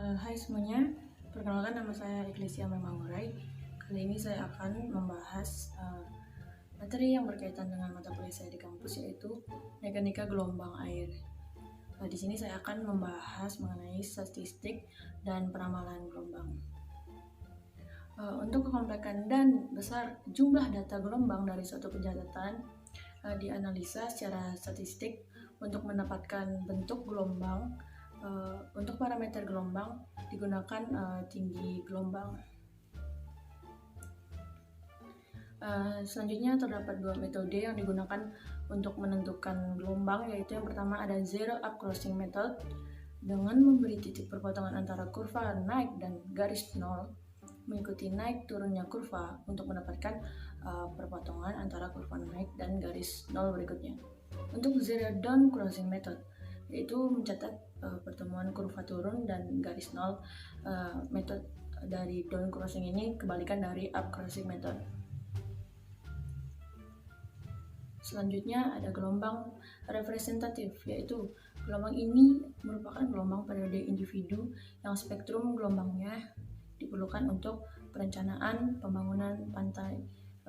Hai semuanya, perkenalkan nama saya Iglesia Memangurai. Kali ini saya akan membahas materi yang berkaitan dengan mata kuliah saya di kampus, yaitu mekanika gelombang air. Di sini saya akan membahas mengenai statistik dan peramalan gelombang. Untuk kekomplekan dan besar jumlah data gelombang dari suatu pencatatan dianalisa secara statistik untuk mendapatkan bentuk gelombang. Untuk parameter gelombang digunakan tinggi gelombang. Selanjutnya terdapat dua metode yang digunakan untuk menentukan gelombang, yaitu yang pertama ada zero up crossing method dengan memberi titik perpotongan antara kurva naik dan garis nol, mengikuti naik turunnya kurva untuk mendapatkan perpotongan antara kurva naik dan garis nol berikutnya. Untuk zero down crossing method, yaitu mencatat pertemuan kurva turun dan garis nol. Metode dari down crossing ini kebalikan dari up crossing method. Selanjutnya ada gelombang representatif, yaitu gelombang ini merupakan gelombang periode individu yang spektrum gelombangnya diperlukan untuk perencanaan pembangunan pantai,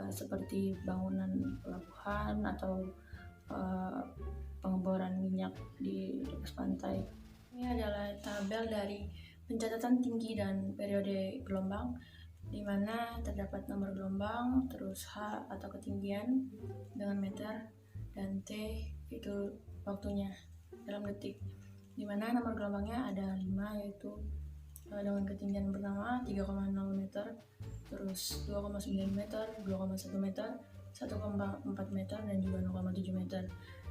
seperti bangunan pelabuhan atau pengeboran minyak di atas pantai. Ini adalah tabel dari pencatatan tinggi dan periode gelombang, di mana terdapat nomor gelombang, terus H atau ketinggian dengan meter, dan T itu waktunya dalam detik, di mana nomor gelombangnya ada 5, yaitu dengan ketinggian pertama 3,0 meter, terus 2,9 meter, 2,1 meter, 1,4 meter, dan juga 0,7 meter.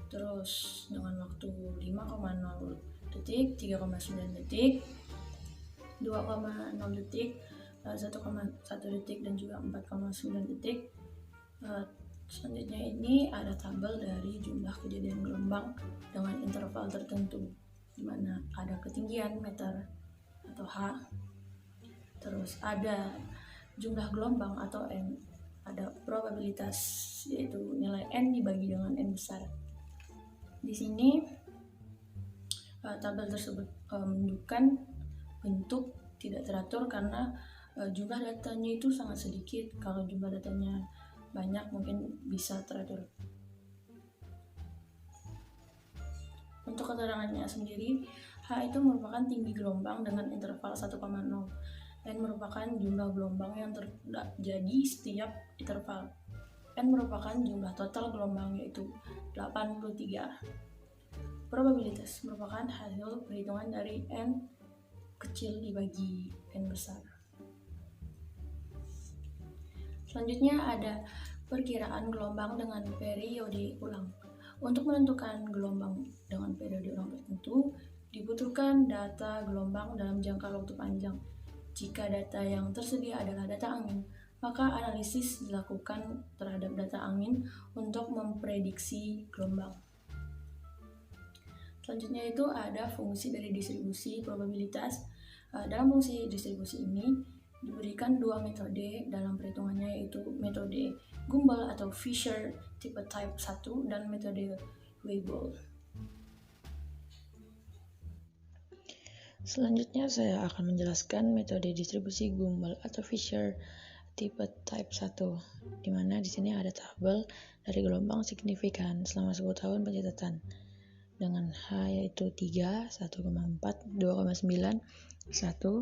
Terus dengan waktu 5,0 detik, 3,9 detik, 2,0 detik, 1,1 detik, dan juga 4,9 detik. Selanjutnya ini ada tabel dari jumlah kejadian gelombang dengan interval tertentu, di mana ada ketinggian meter atau H, terus ada jumlah gelombang atau N, ada probabilitas yaitu nilai N dibagi dengan N besar. Di sini tabel tersebut menunjukkan bentuk tidak teratur karena jumlah datanya itu sangat sedikit. Kalau jumlah datanya banyak mungkin bisa teratur. Untuk keterangannya sendiri, H itu merupakan tinggi gelombang dengan interval 1,0. N merupakan jumlah gelombang yang terjadi setiap interval. N merupakan jumlah total gelombang, yaitu 83. Probabilitas merupakan hasil perhitungan dari N kecil dibagi N besar. Selanjutnya ada perkiraan gelombang dengan periode ulang. Untuk menentukan gelombang dengan periode ulang tertentu, dibutuhkan data gelombang dalam jangka waktu panjang. Jika data yang tersedia adalah data angin, maka analisis dilakukan terhadap data angin untuk memprediksi gelombang. Selanjutnya itu ada fungsi dari distribusi probabilitas. Dalam fungsi distribusi ini diberikan dua metode dalam perhitungannya, yaitu metode Gumbel atau Fisher tipe type 1 dan metode Weibull. Selanjutnya saya akan menjelaskan metode distribusi Gumbel atau Fisher tipe type 1, di mana di sini ada tabel dari gelombang signifikan selama 10 tahun pencatatan dengan H yaitu 3, 1,4, 2,9, 1, 4,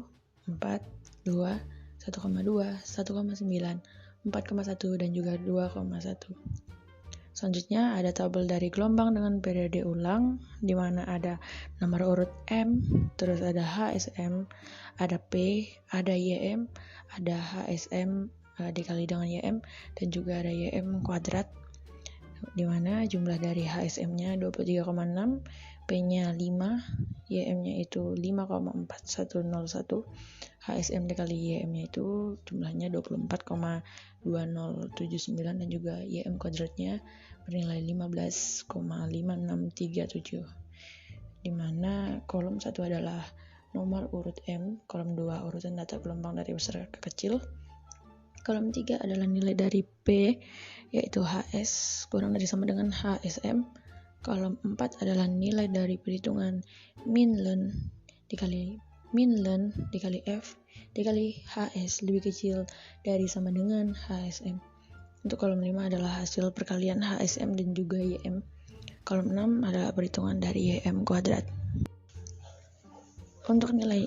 2, 1,2, 1,9, 4,1, dan juga 2,1. Selanjutnya ada tabel dari gelombang dengan periode ulang, di mana ada nomor urut M, terus ada HSM, ada P, ada YM, ada HSM dikali dengan YM, dan juga ada YM kuadrat, di mana jumlah dari HSM-nya 23,6, P-nya 5, YM-nya itu 5,4101, HSM dikali YM-nya itu jumlahnya 24,2079, dan juga YM kuadratnya bernilai 15,5637, di mana kolom 1 adalah nomor urut M, kolom 2 urutan data gelombang dari besar ke kecil, kolom 3 adalah nilai dari P, yaitu HS kurang dari sama dengan HSM, kolom 4 adalah nilai dari perhitungan mean length dikali min ln dikali F dikali HS lebih kecil dari sama dengan HSM. Untuk kolom 5 adalah hasil perkalian HSM dan juga YM. Kolom 6 adalah perhitungan dari YM kuadrat. Untuk nilai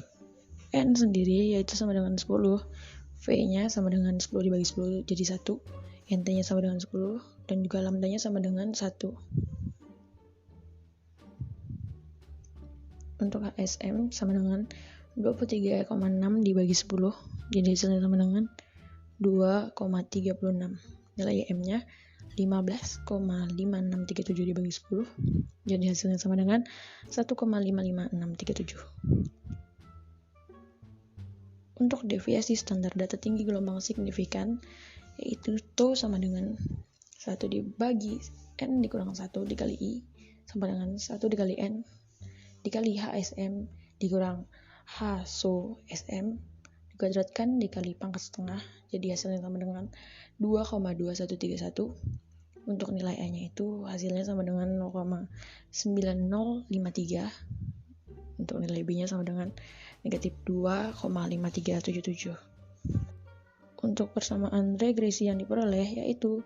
N sendiri yaitu sama dengan 10, V-nya sama dengan 10 dibagi 10 jadi 1, NT-nya sama dengan 10, dan juga lambda-nya sama dengan 1. Untuk HSM sama dengan 23,6 dibagi 10, jadi hasilnya sama dengan 2,36. Nilai YM-nya 15,5637 dibagi 10, jadi hasilnya sama dengan 1,55637. Untuk deviasi standar data tinggi gelombang signifikan, yaitu Tau sama dengan 1 dibagi N dikurang 1 dikali I sama dengan 1 dikali N dikali HSM dikurang H so SM dikuadratkan dikali pangkat setengah, jadi hasilnya sama dengan 2,2131. Untuk nilai A-nya itu hasilnya sama dengan 0,9053. Untuk nilai B-nya sama dengan negatif 2,5377. Untuk persamaan regresi yang diperoleh yaitu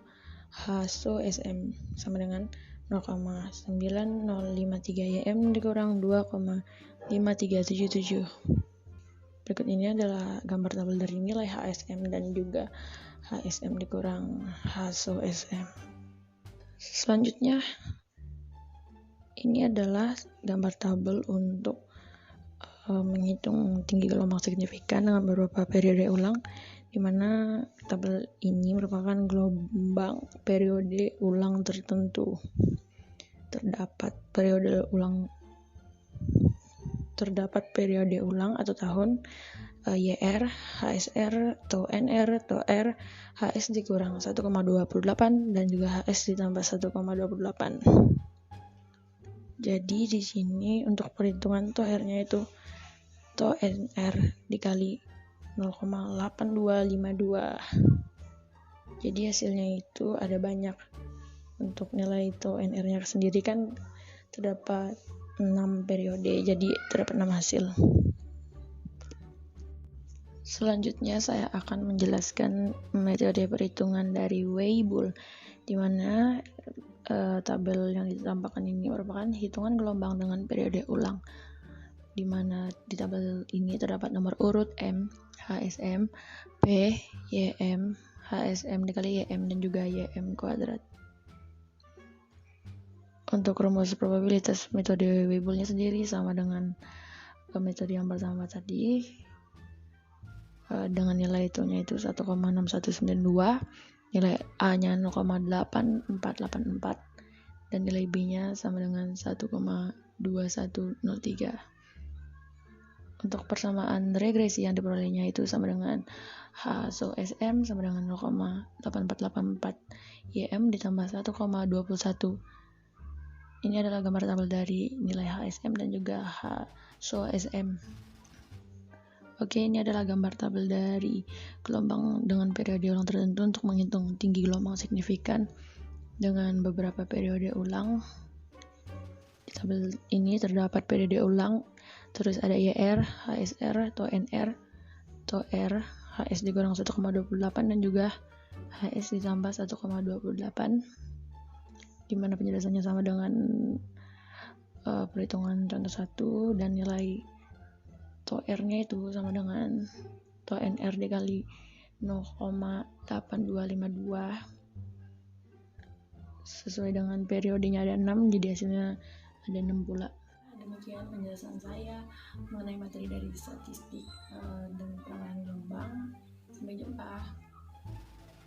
H so SM sama dengan 0,9053 YM dikurang 2,5377. Berikut ini adalah gambar tabel dari nilai HSM dan juga HSM dikurang H so SM. Selanjutnya, ini adalah gambar tabel untuk menghitung tinggi gelombang signifikan dengan beberapa periode ulang, di mana tabel ini merupakan gelombang periode ulang tertentu. Terdapat periode ulang atau tahun YR, HSR, atau NR, atau R, HS dikurang 1,28 dan juga HS ditambah 1,28. Jadi di sini untuk perhitungan tau R-nya itu tau NR dikali 0,8252. Jadi hasilnya itu ada banyak. Untuk nilai tau NR-nya sendiri kan terdapat 6 periode, jadi terdapat 6 hasil. Selanjutnya saya akan menjelaskan metode perhitungan dari Weibull, di mana tabel yang ditampakkan ini merupakan hitungan gelombang dengan periode ulang, di mana di tabel ini terdapat nomor urut M, HSM, P, YM, HSM dikali YM dan juga YM kuadrat. Untuk rumus probabilitas metode Weibull-nya sendiri sama dengan metode yang pertama tadi, dengan nilai itunya itu 1,6192, nilai A-nya 0,8484 dan nilai B-nya sama dengan 1,2103. Untuk persamaan regresi yang diperolehnya itu sama dengan H so SM sama dengan 0,8484 YM ditambah 1,21. Ini adalah gambar tabel dari nilai HSM dan juga H so SM. Oke, ini adalah gambar tabel dari gelombang dengan periode ulang tertentu untuk menghitung tinggi gelombang signifikan dengan beberapa periode ulang. Di tabel ini terdapat periode ulang, terus ada YR, HSR, atau NR, atau R, HS dikurang 1,28 dan juga HS ditambah 1,28, di mana penjelasannya sama dengan perhitungan contoh 1, dan nilai tau R-nya itu sama dengan tau NR dikali 0,8252. Sesuai dengan periodenya ada 6, jadi hasilnya ada 6 pula. Demikian penjelasan saya mengenai materi dari statistik dan penilaian gelombang. Sampai jumpa.